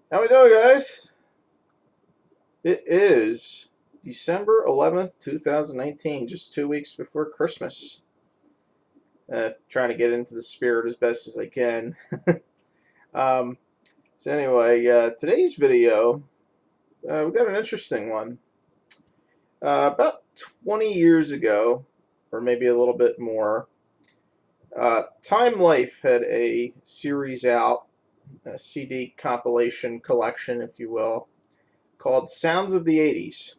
How we doing, guys? It is December 11th, 2019, just 2 weeks before Christmas. Trying to get into the spirit as best as I can. um, so anyway, today's video, we got an interesting one. About 20 years ago, or maybe a little bit more, Time Life had a series out, a CD compilation collection, if you will, called Sounds of the 80's.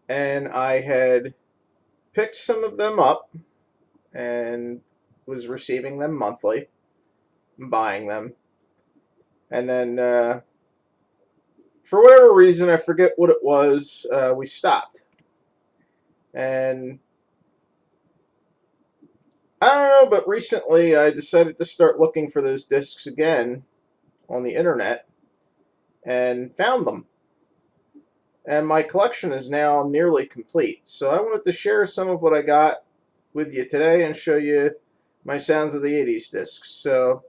And I had picked some of them up and was receiving them monthly, buying them. And then, for whatever reason, I forget what it was, we stopped. And I don't know, but recently I decided to start looking for those discs again on the internet and found them. And my collection is now nearly complete. So I wanted to share some of what I got with you today and show you my Sounds of the 80's discs. So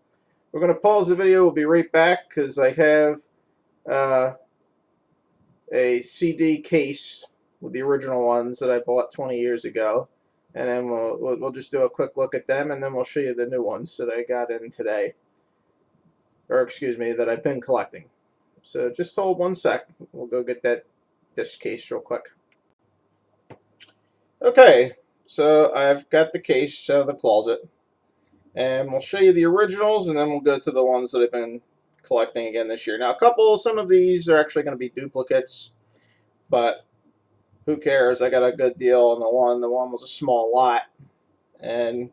we're going to pause the video. We'll be right back because I have a CD case with the original ones that I bought 20 years ago. And then we'll just do a quick look at them, and then we'll show you the new ones that I got in today. Or excuse me, that I've been collecting. So just hold 1 sec. We'll go get that disc case real quick. Okay, so I've got the case out of the closet. And we'll show you the originals, and then we'll go to the ones that I've been collecting again this year. Now, some of these are actually going to be duplicates, but who cares? I got a good deal on the one. The one was a small lot, and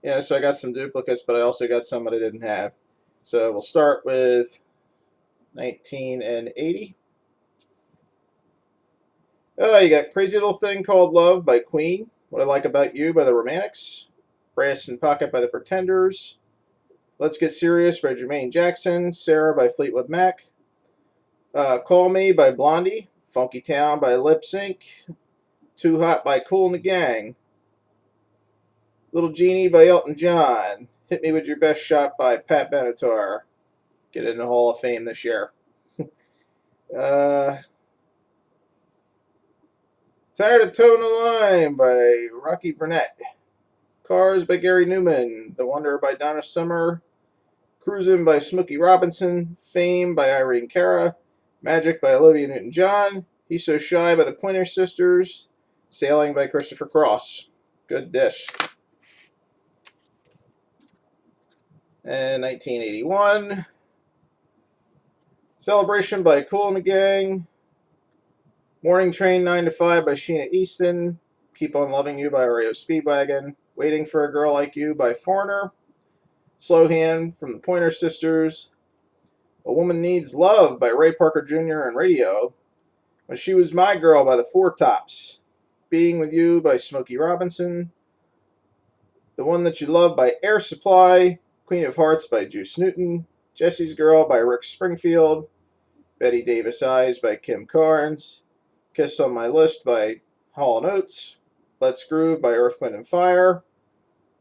yeah, so I got some duplicates, but I also got some that I didn't have. So we'll start with 1980. Oh, you got Crazy Little Thing Called Love by Queen, What I Like About You by the Romantics, Brass in Pocket by the Pretenders, Let's Get Serious by Jermaine Jackson, Sarah by Fleetwood Mac, Call Me by Blondie, Funky Town by Lip Sync, Too Hot by Kool and the Gang, Little Genie by Elton John, Hit Me With Your Best Shot by Pat Benatar. Get in the Hall of Fame this year. Tired of Toeing the Line by Rocky Burnett, Cars by Gary Newman, The Wonder by Donna Summer, Cruisin' by Smokey Robinson, Fame by Irene Cara, Magic by Olivia Newton-John, He's So Shy by the Pointer Sisters, Sailing by Christopher Cross. Good disc. And 1981, Celebration by Kool and the Gang, Morning Train 9 to 5 by Sheena Easton, Keep on Loving You by REO Speedwagon, Waiting for a Girl Like You by Foreigner, Slow Hand from the Pointer Sisters, A Woman Needs Love by Ray Parker Jr. and Radio, When She Was My Girl by the Four Tops, Being With You by Smokey Robinson, The One That You Love by Air Supply, Queen of Hearts by Juice Newton, Jesse's Girl by Rick Springfield, Betty Davis Eyes by Kim Carnes, Kiss on My List by Hall & Oates, Let's Groove by Earth, Wind & Fire,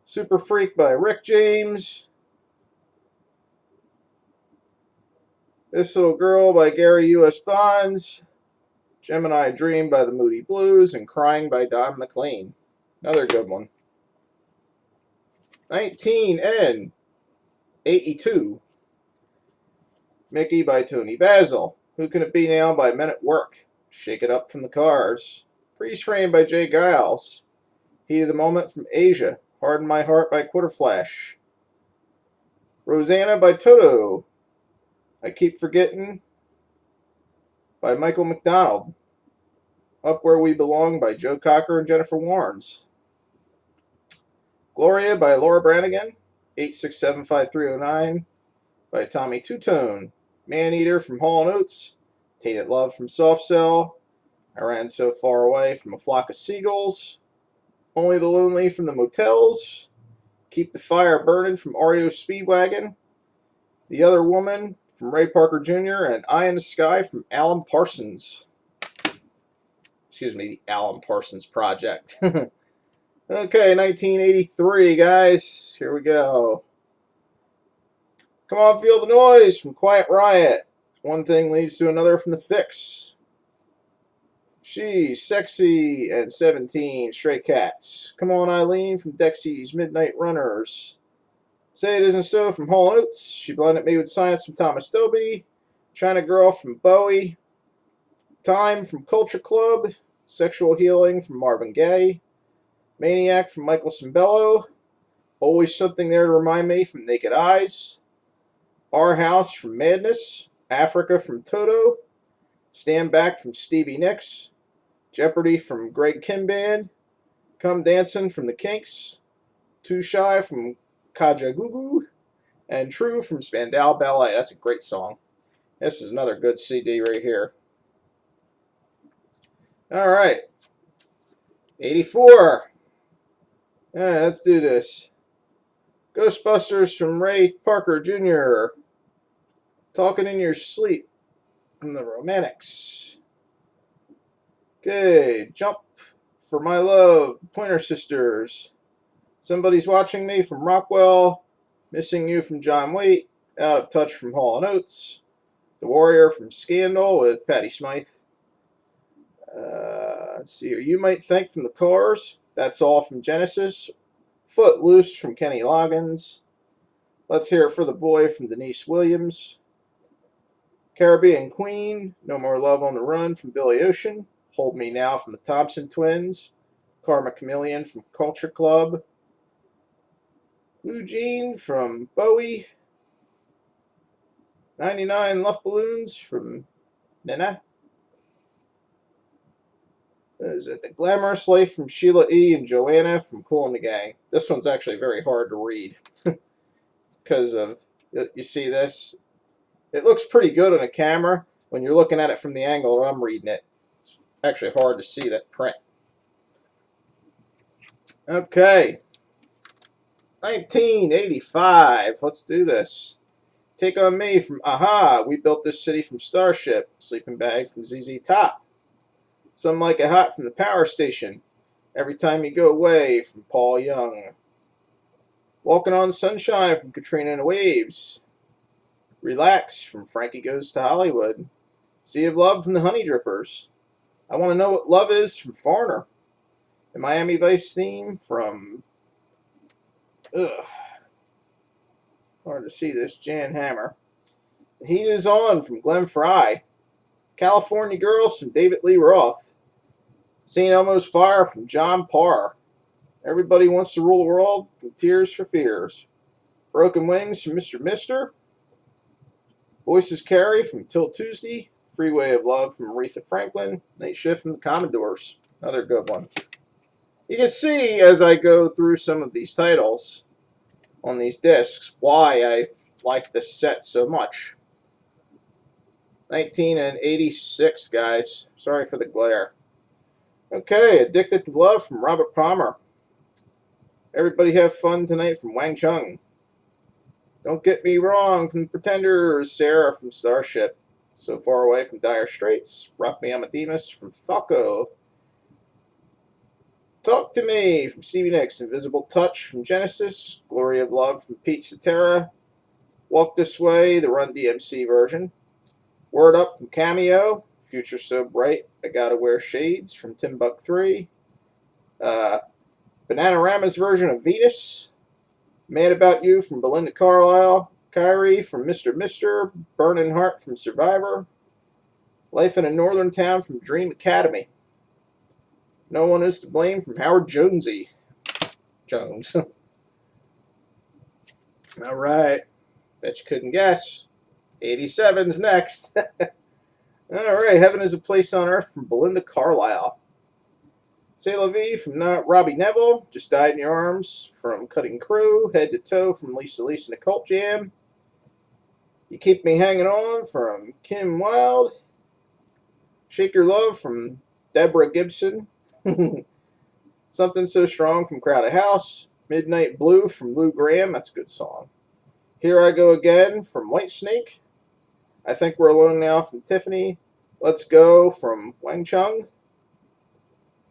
Super Freak by Rick James, This Little Girl by Gary U.S. Bonds, Gemini Dream by the Moody Blues, and Crying by Don McLean. Another good one. 1982, Mickey by Tony Basil, Who Can It Be Now by Men at Work, Shake It Up from the Cars, Freeze Frame by Jay Giles, Heat of the Moment from Asia, Harden My Heart by Quarterflash, Rosanna by Toto, I Keep Forgetting by Michael McDonald, Up Where We Belong by Joe Cocker and Jennifer Warnes, Gloria by Laura Branigan, 8675309 by Tommy Tutone, Maneater from Hall & Oates, Tainted Love from Soft Cell, I Ran So Far Away from A Flock of Seagulls, Only the Lonely from the Motels, Keep the Fire Burning from REO Speedwagon, The Other Woman from Ray Parker Jr., and Eye in the Sky from Alan Parsons. Excuse me, the Alan Parsons Project. Okay, 1983, guys. Here we go. Come on, feel the noise from Quiet Riot. One thing leads to another from the Fix. She's Sexy and 17 Stray Cats. Come on, Eileen from Dexy's Midnight Runners. Say It Isn't So from Hall & Oates. She Blinded Me with Science from Thomas Dolby. China Girl from Bowie. Time from Culture Club. Sexual Healing from Marvin Gaye. Maniac from Michael Cimbello. Always Something There to Remind Me from Naked Eyes. Our House from Madness. Africa from Toto. Stand Back from Stevie Nicks. Jeopardy from Greg Kim Band. Come Dancin' from the Kinks. Too Shy from Kajagoogoo. And True from Spandau Ballet. That's a great song. This is another good CD right here. Alright. 84. Let's do this. Ghostbusters from Ray Parker Jr. Talking in Your Sleep from the Romantics. Okay, Jump for My Love, Pointer Sisters. Somebody's Watching Me from Rockwell. Missing You from John Waite. Out of Touch from Hall & Oates. The Warrior from Scandal with Patti Smythe. Let's see here. You Might Think from the Cars. That's All from Genesis. Footloose from Kenny Loggins. Let's Hear It for the Boy from Denise Williams. Caribbean Queen. No More Love on the Run from Billy Ocean. Hold Me Now from the Thompson Twins. Karma Chameleon from Culture Club. Blue Jean from Bowie. 99 Luft Balloons from Nena. Is it The Glamorous Life from Sheila E. and Joanna from Kool and the Gang? This one's actually very hard to read because of, you see this? It looks pretty good on a camera when you're looking at it from the angle that I'm reading it. It's actually hard to see that print. Okay. 1985. Let's do this. Take On Me from Aha. We Built This City from Starship. Sleeping Bag from ZZ Top. Some Like It Hot from the Power Station. Every Time You Go Away from Paul Young. Walking on Sunshine from Katrina and the Waves. Relax from Frankie Goes to Hollywood. Sea of Love from the Honey Drippers. I Want to Know What Love Is from Foreigner. The Miami Vice theme from hard to see this, Jan Hammer. The Heat Is On from Glenn Frey. California Girls from David Lee Roth. St. Elmo's Fire from John Parr. Everybody Wants to Rule the World from Tears for Fears. Broken Wings from Mr. Mister. Voices Carry from Till Tuesday. Freeway of Love from Aretha Franklin. Night Shift from the Commodores. Another good one. You can see as I go through some of these titles on these discs why I like this set so much. 1986, guys. Sorry for the glare. Okay, Addicted to Love from Robert Palmer. Everybody Have Fun Tonight from Wang Chung. Don't Get Me Wrong from the Pretenders. Sarah from Starship. So Far Away from Dire Straits. Rock Me Amadeus from Falco. Talk to Me from Stevie Nicks. Invisible Touch from Genesis. Glory of Love from Pete Cetera. Walk This Way, the Run DMC version. Word Up from Cameo. Future So Bright, I Gotta Wear Shades from Timbuk 3. Bananarama's version of Venus. Mad About You from Belinda Carlisle. Kyrie from Mr. Mister. Burning Heart from Survivor. Life in a Northern Town from Dream Academy. No One Is to Blame from Howard Jonesy. Jones. Alright. Bet you couldn't guess. 87's next. Alright, Heaven Is a Place on Earth from Belinda Carlisle. C'est La Vie from Robbie Neville. Just Died in Your Arms from Cutting Crew. Head to Toe from Lisa Lisa and the Cult Jam. You Keep Me Hanging On from Kim Wilde. Shake Your Love from Deborah Gibson. Something So Strong from Crowded House. Midnight Blue from Lou Graham. That's a good song. Here I Go Again from Whitesnake. I Think We're Alone Now from Tiffany. Let's Go from Wang Chung.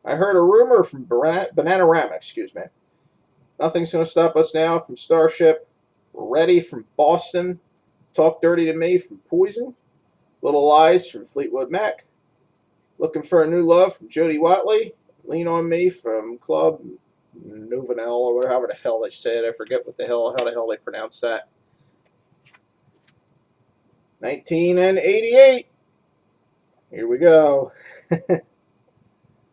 I Heard a Rumor from Bananarama, excuse me. Nothing's Gonna Stop Us Now from Starship. Ready from Boston. Talk Dirty to Me from Poison. Little Lies from Fleetwood Mac. Looking for a New Love from Jody Watley. Lean on Me from Club Nouvenel, or whatever the hell they said. I forget how the hell they pronounce that. 1988. Here we go.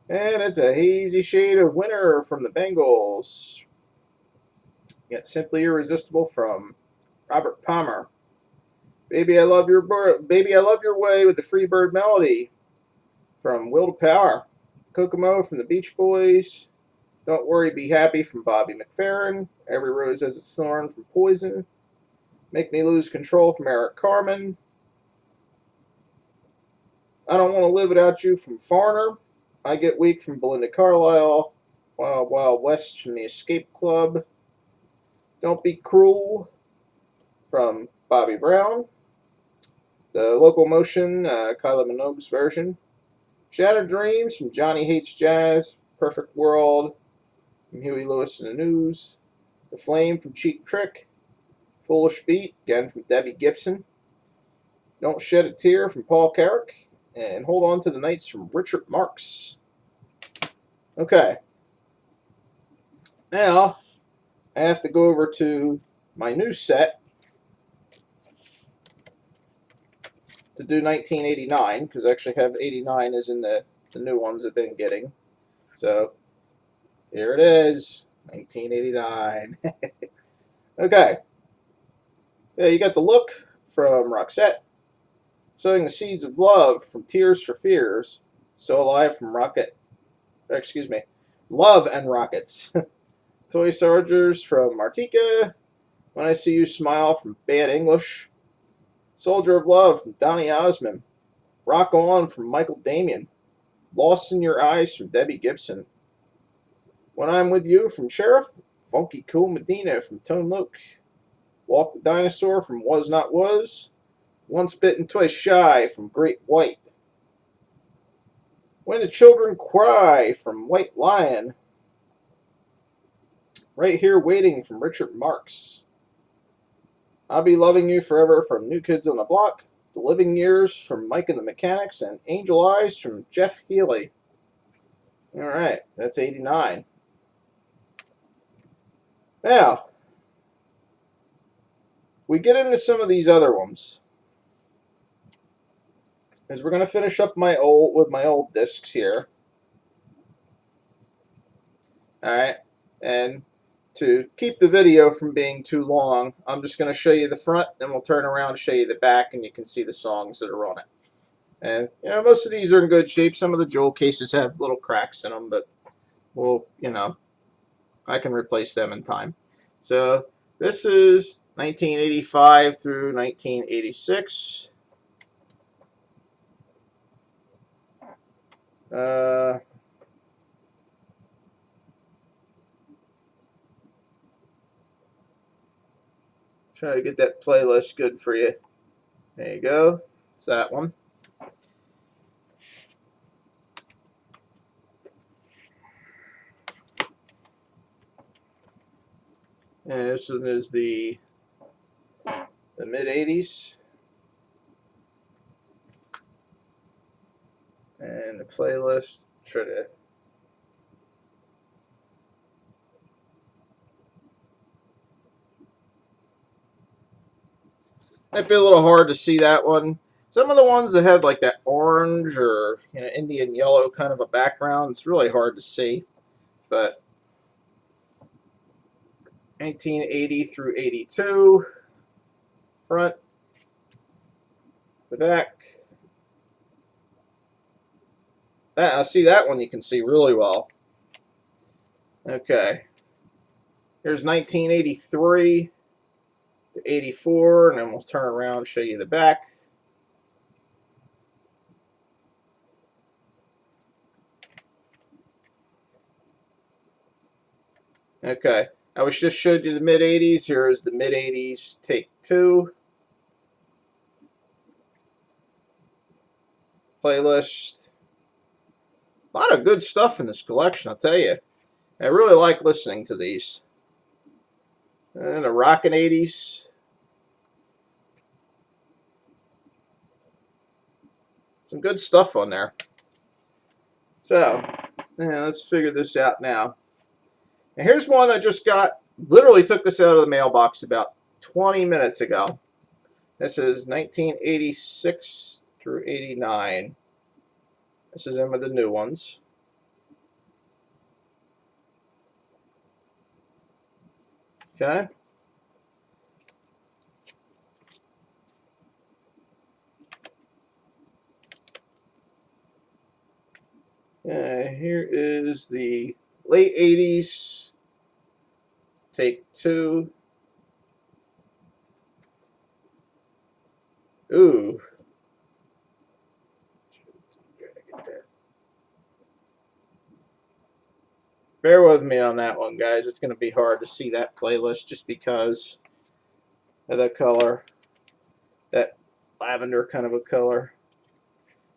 And it's a hazy shade of winter from the Bengals. Yet Simply Irresistible from Robert Palmer. Baby I Love Your Way with the Freebird Melody from Will to Power. Kokomo from the Beach Boys. Don't Worry, Be Happy from Bobby McFerrin. Every Rose Has Its Thorn from Poison. Make Me Lose Control from Eric Carmen. I Don't Want to Live Without You from Foreigner. I Get Weak from Belinda Carlisle. Wild Wild West from the Escape Club. Don't Be Cruel from Bobby Brown. The Local Motion, Kylie Minogue's version. Shattered Dreams from Johnny Hates Jazz. Perfect World from Huey Lewis and the News. The Flame from Cheap Trick. Foolish Beat, again from Debbie Gibson. Don't Shed a Tear from Paul Carrick. And Hold On to the Nights from Richard Marx. Okay. Now, I have to go over to my new set to do 1989, because I actually have 89 as in the new ones I've been getting. So, here it is, 1989. Okay. Yeah, you got The Look from Roxette. Sowing the Seeds of Love from Tears for Fears. So Alive from Love and Rockets. Toy Soldiers from Martika. When I See You Smile from Bad English. Soldier of Love from Donny Osmond. Rock On from Michael Damian. Lost in Your Eyes from Debbie Gibson. When I'm With You from Sheriff. Funky Cool Medina from Tone Loc. Walk the Dinosaur from Was Not Was. Once Bitten Twice Shy from Great White. When the Children Cry from White Lion. Right Here Waiting from Richard Marx. I'll Be Loving You Forever from New Kids on the Block. The Living Years from Mike and the Mechanics. And Angel Eyes from Jeff Healey. Alright, that's 89. Now, we get into some of these other ones. As we're going to finish up my old discs here. Alright, and to keep the video from being too long, I'm just going to show you the front, then we'll turn around and show you the back, and you can see the songs that are on it. And, you know, most of these are in good shape. Some of the jewel cases have little cracks in them, but, well, you know, I can replace them in time. So, this is 1985 through 1986. Try to get that playlist good for you. There you go. It's that one. And this one is the mid-80s. And the playlist, try to might be a little hard to see that one. Some of the ones that have like that orange or, you know, Indian yellow kind of a background, it's really hard to see. But 1980 through 82, front, the back. I see that one you can see really well. Okay. Here's 1983 to 84, and then we'll turn around and show you the back. Okay. I was just showed you the mid-80s. Here is the mid-80s take 2. Playlist. A lot of good stuff in this collection, I'll tell you. I really like listening to these. And a rockin' 80s. Some good stuff on there. So, yeah, let's figure this out now. And here's one I just got. Literally took this out of the mailbox about 20 minutes ago. This is 1986 through 89. This is in with the new ones. Okay. Here is the late 80s, take 2. Ooh. Bear with me on that one, guys. It's going to be hard to see that playlist just because of the color. That lavender kind of a color.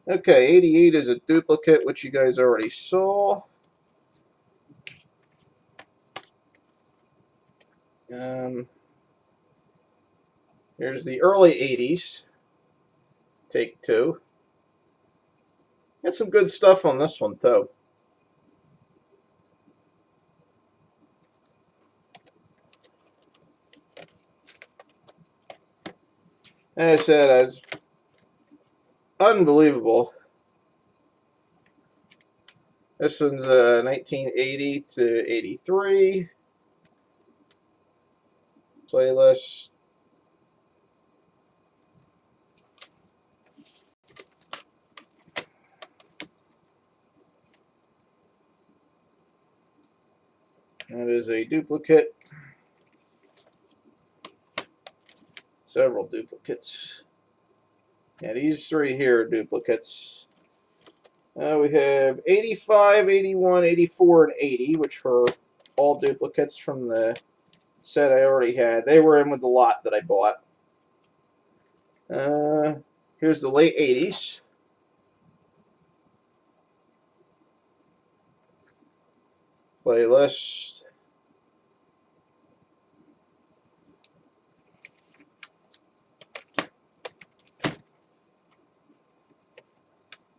Okay, 88 is a duplicate, which you guys already saw. Here's the early 80s, take 2. Got some good stuff on this one, too. As I said, it's unbelievable. This one's 1980 to 83 playlist. That is a duplicate. Several duplicates. Yeah, these 3 here are duplicates. We have 85, 81, 84, and 80, which were all duplicates from the set I already had. They were in with the lot that I bought. Here's the late 80s. Playlist.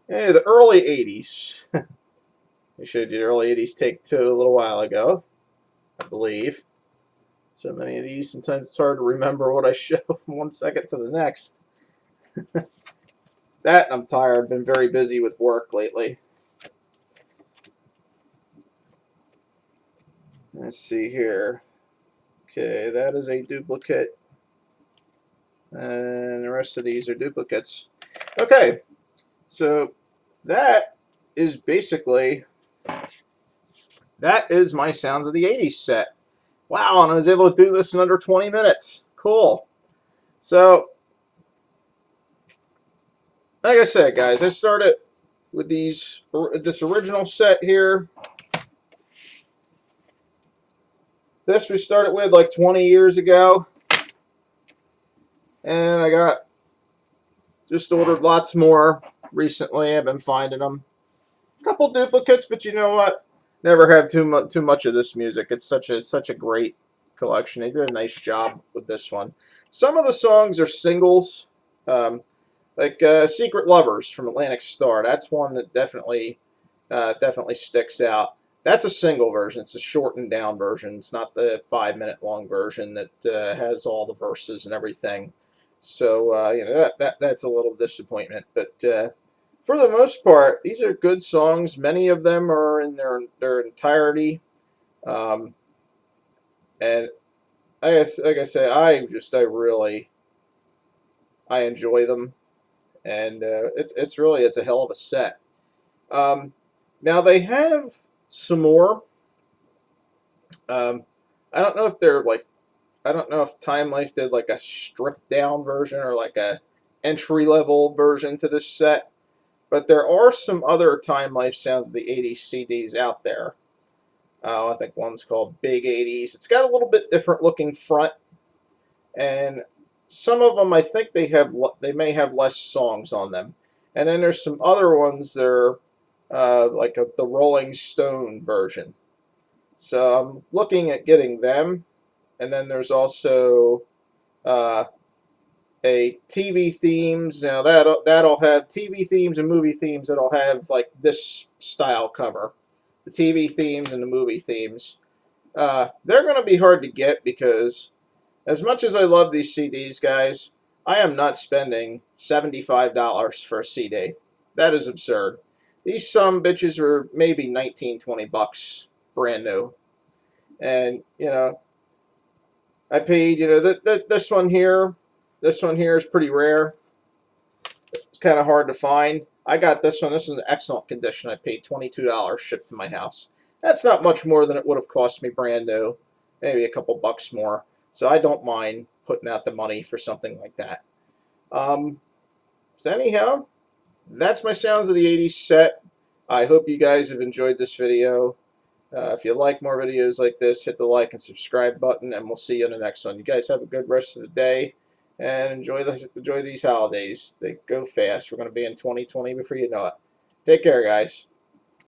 Hey, the early 80s. I showed you the early 80s take 2 a little while ago, I believe. So many of these, sometimes it's hard to remember what I show from one second to the next. That, I'm tired. Been very busy with work lately. Let's see here. Okay, that is a duplicate. And the rest of these are duplicates. Okay, so that is basically, that is my Sounds of the 80s set. Wow, and I was able to do this in under 20 minutes. Cool. So, like I said, guys, I started with this original set here. This we started with like 20 years ago. And I just ordered lots more recently. I've been finding them. A couple duplicates, but you know what? Never have too much of this music. It's such a great collection. They did a nice job with this one. Some of the songs are singles, like "Secret Lovers" from Atlantic Starr. That's one that definitely sticks out. That's a single version. It's a shortened down version. It's not the 5-minute long version that has all the verses and everything. So you know that's a little disappointment. But for the most part, these are good songs. Many of them are in their entirety. And like I say, I enjoy them, and it's a hell of a set. Now they have some more. I don't know if I don't know if Time Life did like a stripped down version or like a entry level version to this set, but there are some other Time Life Sounds of the 80s CDs out there. I think one's called Big 80s. It's got a little bit different looking front, and some of them I think they may have less songs on them. And then there's some other ones that are the Rolling Stone version. So I'm looking at getting them. and then there's also a TV themes. Now that'll have TV themes and movie themes. That'll have like this style cover. The TV themes and the movie themes. They're going to be hard to get because as much as I love these CDs, guys, I am not spending $75 for a CD. That is absurd. These some bitches were maybe 19, 20 bucks brand new. And, I paid, this one here. This one here is pretty rare. It's kind of hard to find. I got this one. This is in excellent condition. I paid $22 shipped to my house. That's not much more than it would have cost me brand new. Maybe a couple bucks more. So I don't mind putting out the money for something like that. So anyhow, that's my Sounds of the 80s set. I hope you guys have enjoyed this video. If you like more videos like this, hit the like and subscribe button, and we'll see you in the next one. You guys have a good rest of the day, and enjoy these holidays. They go fast. We're going to be in 2020 before you know it. Take care, guys.